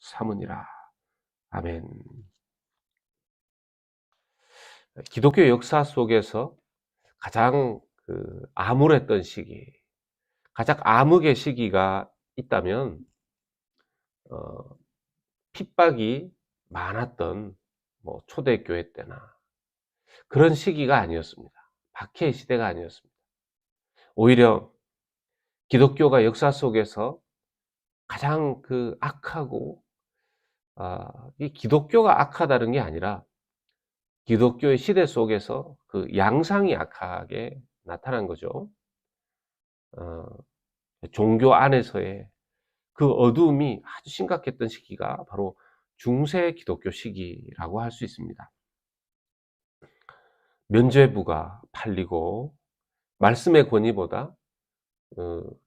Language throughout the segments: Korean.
삼으니라. 아멘. 기독교 역사 속에서 가장 암울했던 시기, 가장 암흑의 시기가 있다면 어, 핍박이 많았던 초대교회 때나 그런 시기가 아니었습니다. 박해의 시대가 아니었습니다. 오히려 기독교가 역사 속에서 가장 악하고, 이 기독교가 악하다는 게 아니라 기독교의 시대 속에서 양상이 악하게 나타난 거죠. 종교 안에서의 그 어두움이 아주 심각했던 시기가 바로 중세 기독교 시기라고 할 수 있습니다. 면죄부가 팔리고 말씀의 권위보다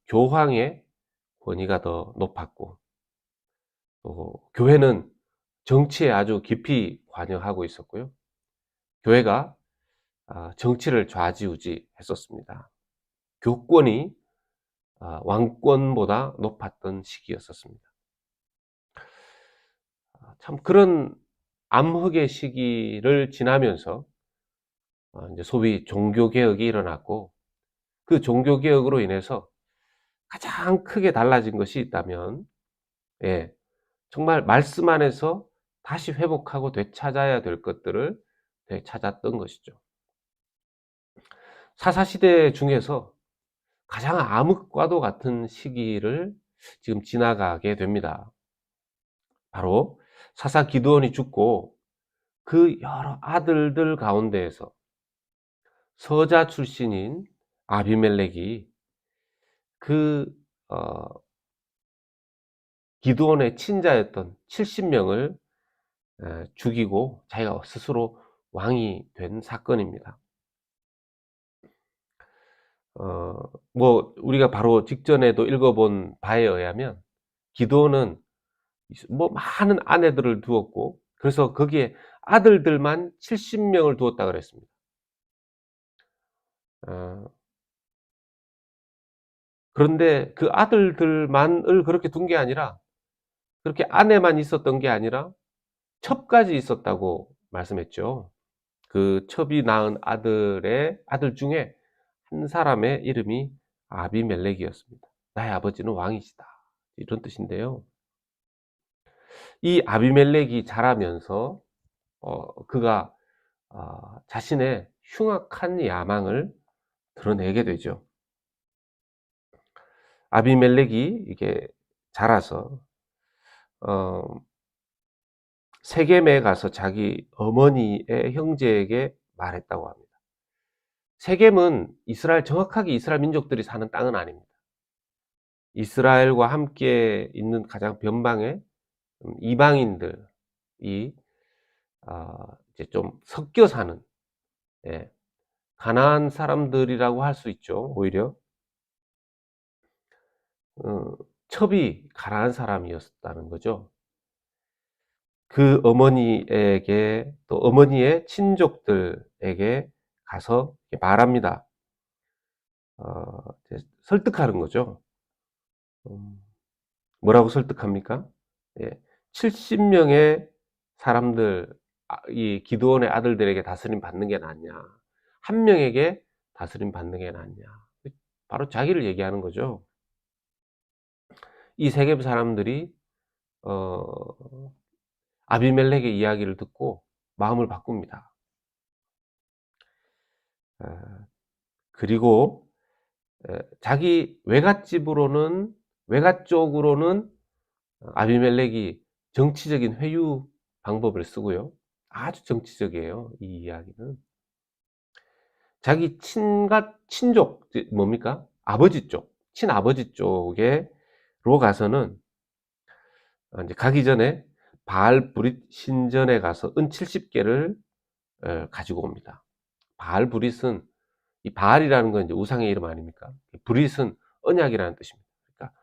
교황의 권위가 더 높았고, 또 교회는 정치에 아주 깊이 관여하고 있었고요. 교회가 정치를 좌지우지했었습니다. 교권이 왕권보다 높았던 시기였었습니다. 참 그런 암흑의 시기를 지나면서 이제 소위 종교개혁이 일어났고, 그 종교개혁으로 인해서 가장 크게 달라진 것이 있다면, 예, 정말 말씀 안에서 다시 회복하고 되찾아야 될 것들을 되찾았던 것이죠. 사사시대 중에서 가장 암흑과도 같은 시기를 지금 지나가게 됩니다. 바로 사사 기드온이 죽고 그 여러 아들들 가운데에서 서자 출신인 아비멜렉이 기드온의 친자였던 70명을 죽이고 자기가 스스로 왕이 된 사건입니다. 우리가 바로 직전에도 읽어본 바에 의하면 기드온은 많은 아내들을 두었고, 그래서 거기에 아들들만 70명을 두었다 그랬습니다. 그런데 그 아들들만을 그렇게 둔 게 아니라, 그렇게 아내만 있었던 게 아니라 첩까지 있었다고 말씀했죠. 그 첩이 낳은 아들 중에 한 사람의 이름이 아비멜렉이었습니다. 나의 아버지는 왕이시다, 이런 뜻인데요. 이 아비멜렉이 자라면서 그가 자신의 흉악한 야망을 드러내게 되죠. 아비멜렉이 이게 자라서 세겜에 가서 자기 어머니의 형제에게 말했다고 합니다. 세겜은 정확하게 이스라엘 민족들이 사는 땅은 아닙니다. 이스라엘과 함께 있는 가장 변방의 이방인들이 이제 좀 섞여 사는, 가나안 사람들이라고 할 수 있죠. 오히려 첩이 가나안 사람이었다는 거죠. 그 어머니에게, 또 어머니의 친족들에게 가서 말합니다. 설득하는 거죠. 뭐라고 설득합니까? 70명의 사람들, 이 기드온의 아들들에게 다스림 받는 게 낫냐, 한 명에게 다스림 받는 게 낫냐, 바로 자기를 얘기하는 거죠. 이 세겜 사람들이 아비멜렉의 이야기를 듣고 마음을 바꿉니다. 그리고 자기 외가 쪽으로는 아비멜렉이 정치적인 회유 방법을 쓰고요. 아주 정치적이에요, 이 이야기는. 자기 친족, 뭡니까? 아버지 쪽, 친아버지 쪽에로 가서는 이제 가기 전에 바알 브릿 신전에 가서 은 70개를 가지고 옵니다. 바알 브릿은, 이 바알이라는 건 이제 우상의 이름 아닙니까? 브릿은 언약이라는 뜻입니다. 그러니까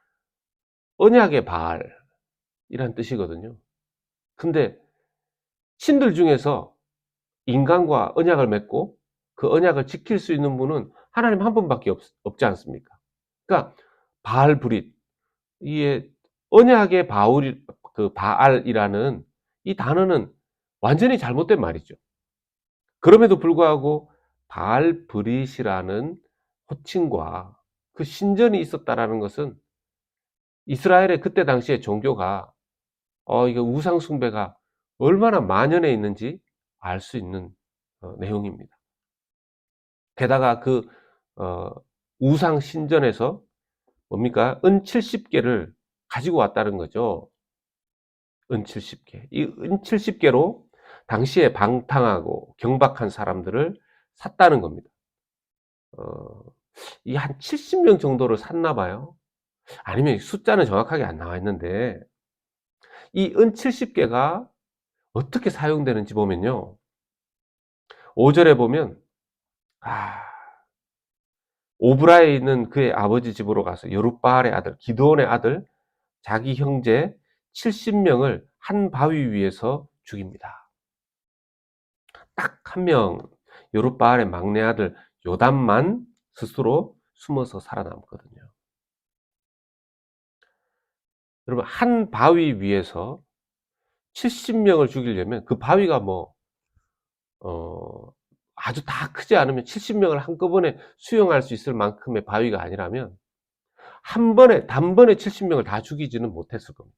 언약의 바알이라는 뜻이거든요. 근데 신들 중에서 인간과 언약을 맺고 그 언약을 지킬 수 있는 분은 하나님 한 분밖에 없지 않습니까? 그러니까 바알 브릿, 이게 언약의 그 바알이라는 이 단어는 완전히 잘못된 말이죠. 그럼에도 불구하고 바알브릿이라는 호칭과 그 신전이 있었다라는 것은 이스라엘의 그때 당시의 종교가 이게 우상 숭배가 얼마나 만연해 있는지 알 수 있는 내용입니다. 게다가 그 어 우상 신전에서 뭡니까? 은 70개를 가지고 왔다는 거죠. 은 70개. 이 은 70개로 당시에 방탕하고 경박한 사람들을 샀다는 겁니다. 어 이 한 70명 정도를 샀나 봐요. 아니면 숫자는 정확하게 안 나와 있는데 이 은 70개가 어떻게 사용되는지 보면요. 5 절에 보면 아 오브라에 있는 그의 아버지 집으로 가서 여룹바알의 아들 기드온의 아들 자기 형제 70명을 한 바위 위에서 죽입니다. 딱 한 명 여룹바알의 막내 아들 요담만 스스로 숨어서 살아남거든요. 여러분 한 바위 위에서 70명을 죽이려면 그 바위가 어 아주 다 크지 않으면 70명을 한꺼번에 수용할 수 있을 만큼의 바위가 아니라면 한 번에 단번에 70명을 다 죽이지는 못했을 겁니다.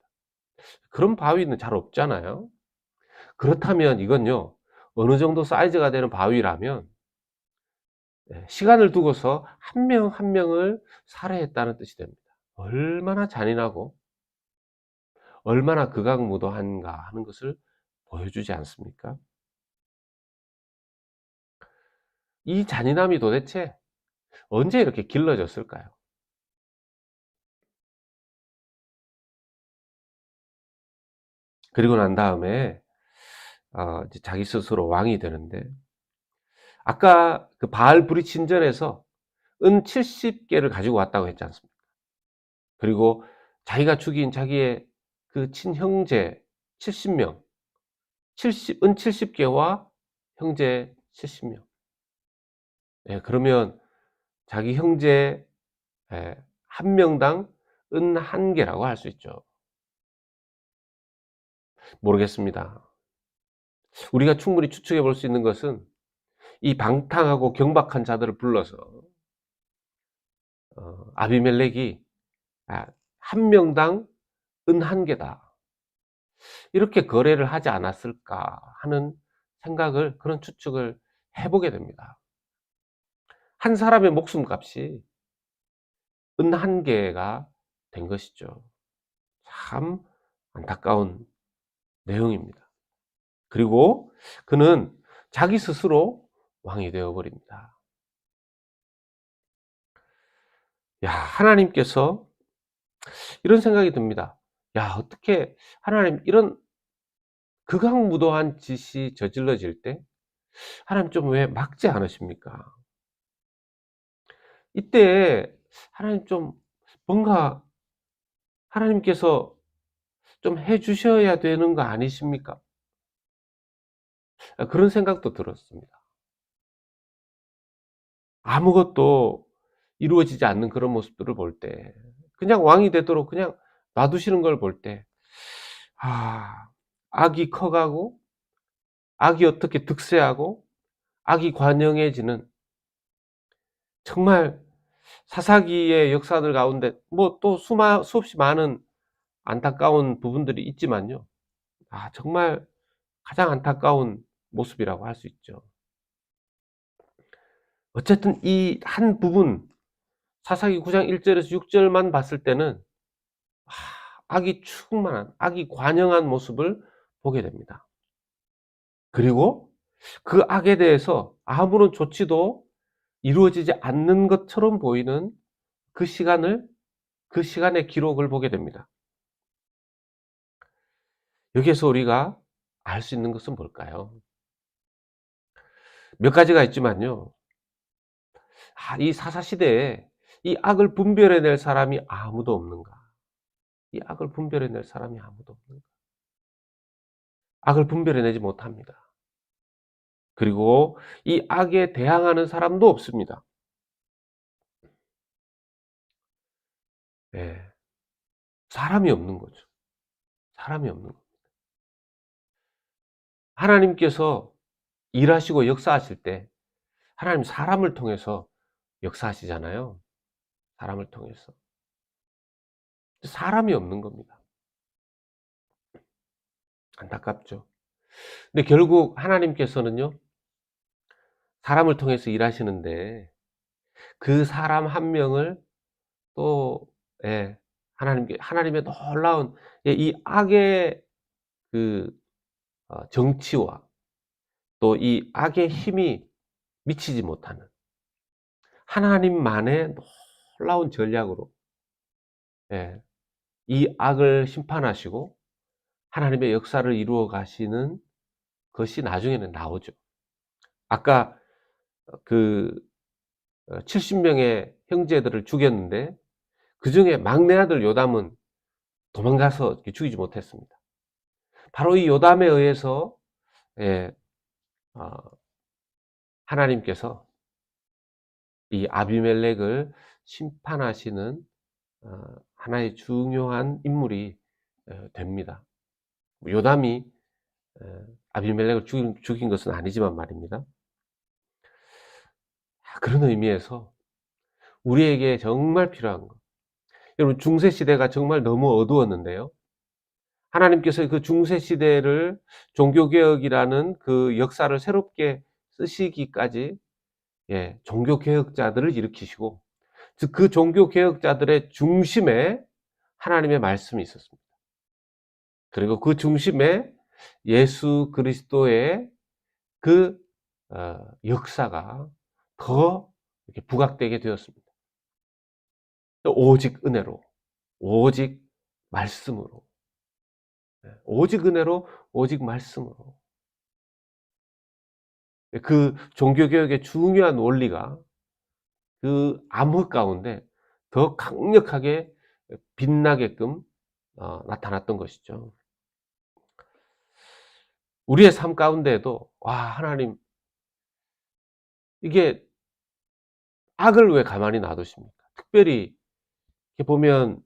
그런 바위는 잘 없잖아요. 그렇다면 이건요. 어느 정도 사이즈가 되는 바위라면 시간을 두고서 한 명 한 명을 살해했다는 뜻이 됩니다. 얼마나 잔인하고 얼마나 극악무도한가 하는 것을 보여주지 않습니까? 이 잔인함이 도대체 언제 이렇게 길러졌을까요? 그리고 난 다음에 이제 자기 스스로 왕이 되는데 아까 그 바알브릿 신전에서 은 70개를 가지고 왔다고 했지 않습니까? 그리고 자기가 죽인 자기의 그 친형제 70명, 70은 70개와 형제 70명. 예, 그러면 자기 형제 예, 한 명당 은 1개라고 할 수 있죠. 모르겠습니다. 우리가 충분히 추측해 볼 수 있는 것은 이 방탕하고 경박한 자들을 불러서 아비멜렉이 한 명당 은 1개다. 이렇게 거래를 하지 않았을까 하는 생각을 그런 추측을 해 보게 됩니다. 한 사람의 목숨값이 은 1개가 된 것이죠. 참 안타까운 내용입니다. 그리고 그는 자기 스스로 왕이 되어 버립니다. 야, 하나님께서 이런 생각이 듭니다. 야, 어떻게 하나님 이런 극악무도한 짓이 저질러질 때 하나님 좀 왜 막지 않으십니까? 이때 하나님 좀 뭔가 하나님께서 좀 해 주셔야 되는 거 아니십니까? 그런 생각도 들었습니다. 아무것도 이루어지지 않는 그런 모습들을 볼 때 그냥 왕이 되도록 그냥 놔두시는 걸 볼 때 아 악이 커가고 악이 어떻게 득세하고 악이 관영해지는 정말 사사기의 역사들 가운데 또 수없이 많은 안타까운 부분들이 있지만요. 정말 가장 안타까운 모습이라고 할 수 있죠. 어쨌든 이 한 부분 사사기 9장 1 절에서 6 절만 봤을 때는 악이 충만한 악이 관영한 모습을 보게 됩니다. 그리고 그 악에 대해서 아무런 조치도 이루어지지 않는 것처럼 보이는 그 시간의 기록을 보게 됩니다. 여기에서 우리가 알 수 있는 것은 뭘까요? 몇 가지가 있지만요. 이 사사 시대에 이 악을 분별해 낼 사람이 아무도 없는가? 이 악을 분별해 낼 사람이 아무도 없는가? 악을 분별해 내지 못합니다. 그리고 이 악에 대항하는 사람도 없습니다. 예. 사람이 없는 거죠. 사람이 없는 겁니다. 하나님께서 일하시고 역사하실 때 하나님 사람을 통해서 역사하시잖아요. 사람을 통해서. 사람이 없는 겁니다. 안타깝죠. 근데 결국 하나님께서는요, 사람을 통해서 일하시는데 그 사람 한 명을 또, 예, 하나님의 놀라운, 예, 이 악의 그 정치와 또 이 악의 힘이 미치지 못하는 하나님만의 놀라운 전략으로, 예, 이 악을 심판하시고 하나님의 역사를 이루어 가시는 것이 나중에는 나오죠. 아까 그 70명의 형제들을 죽였는데 그 중에 막내 아들 요담은 도망가서 죽이지 못했습니다. 바로 이 요담에 의해서, 예, 하나님께서 이 아비멜렉을 심판하시는 하나의 중요한 인물이 됩니다. 요담이 아비멜렉을 죽인 것은 아니지만 말입니다. 그런 의미에서 우리에게 정말 필요한 것, 여러분, 중세 시대가 정말 너무 어두웠는데요, 하나님께서 그 중세 시대를 종교개혁이라는 그 역사를 새롭게 쓰시기까지, 예, 종교개혁자들을 일으키시고, 즉 그 종교개혁자들의 중심에 하나님의 말씀이 있었습니다. 그리고 그 중심에 예수 그리스도의 그 역사가 더 이렇게 부각되게 되었습니다. 오직 은혜로, 오직 말씀으로, 오직 은혜로, 오직 말씀으로. 그 종교개혁의 중요한 원리가 그 암흑 가운데 더 강력하게 빛나게끔 나타났던 것이죠. 우리의 삶 가운데에도, 와, 하나님, 이게 악을 왜 가만히 놔두십니까? 특별히 이렇게 보면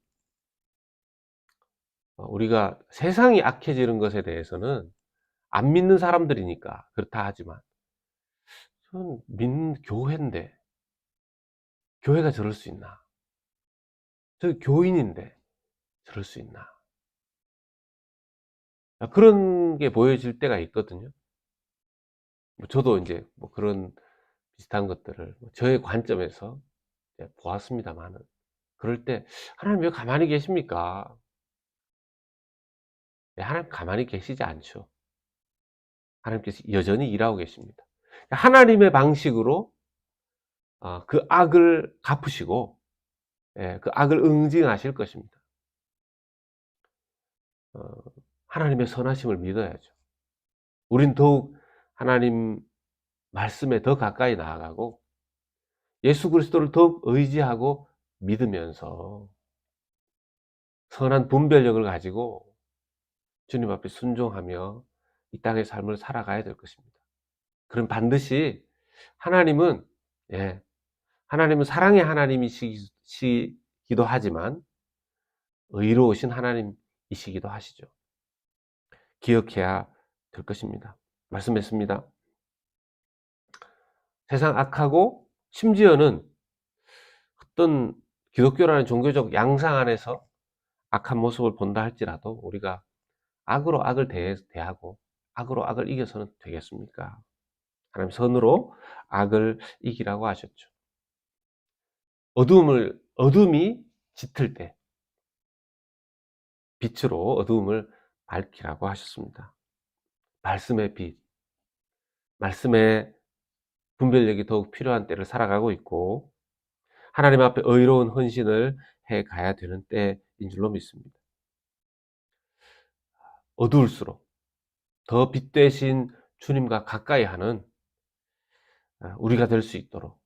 우리가 세상이 악해지는 것에 대해서는 안 믿는 사람들이니까 그렇다 하지만, 저는 믿는 교회인데 교회가 저럴 수 있나? 저 교인인데 저럴 수 있나? 그런 게 보여질 때가 있거든요. 저도 이제 뭐 그런 비슷한 것들을 저의 관점에서 보았습니다만은, 그럴 때 하나님 왜 가만히 계십니까? 하나님 가만히 계시지 않죠. 하나님께서 여전히 일하고 계십니다. 하나님의 방식으로 그 악을 갚으시고, 예, 그 악을 응징하실 것입니다. 하나님의 선하심을 믿어야죠. 우린 더욱 하나님 말씀에 더 가까이 나아가고 예수 그리스도를 더욱 의지하고 믿으면서 선한 분별력을 가지고 주님 앞에 순종하며 이 땅의 삶을 살아가야 될 것입니다. 그럼 반드시 하나님은, 예, 하나님은 사랑의 하나님이시기도 하지만 의로우신 하나님이시기도 하시죠. 기억해야 될 것입니다. 말씀했습니다. 세상 악하고 심지어는 어떤 기독교라는 종교적 양상 안에서 악한 모습을 본다 할지라도 우리가 악으로 악을 대하고 악으로 악을 이겨서는 되겠습니까? 하나님 선으로 악을 이기라고 하셨죠. 어둠이 짙을 때 빛으로 어두움을 밝히라고 하셨습니다. 말씀의 빛, 말씀의 분별력이 더욱 필요한 때를 살아가고 있고 하나님 앞에 의로운 헌신을 해 가야 되는 때인 줄로 믿습니다. 어두울수록 더 빛 되신 주님과 가까이 하는 우리가 될 수 있도록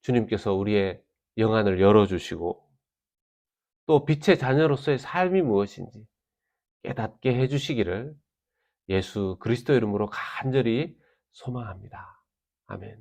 주님께서 우리의 영안을 열어주시고 또 빛의 자녀로서의 삶이 무엇인지 깨닫게 해주시기를 예수 그리스도 이름으로 간절히 소망합니다. 아멘.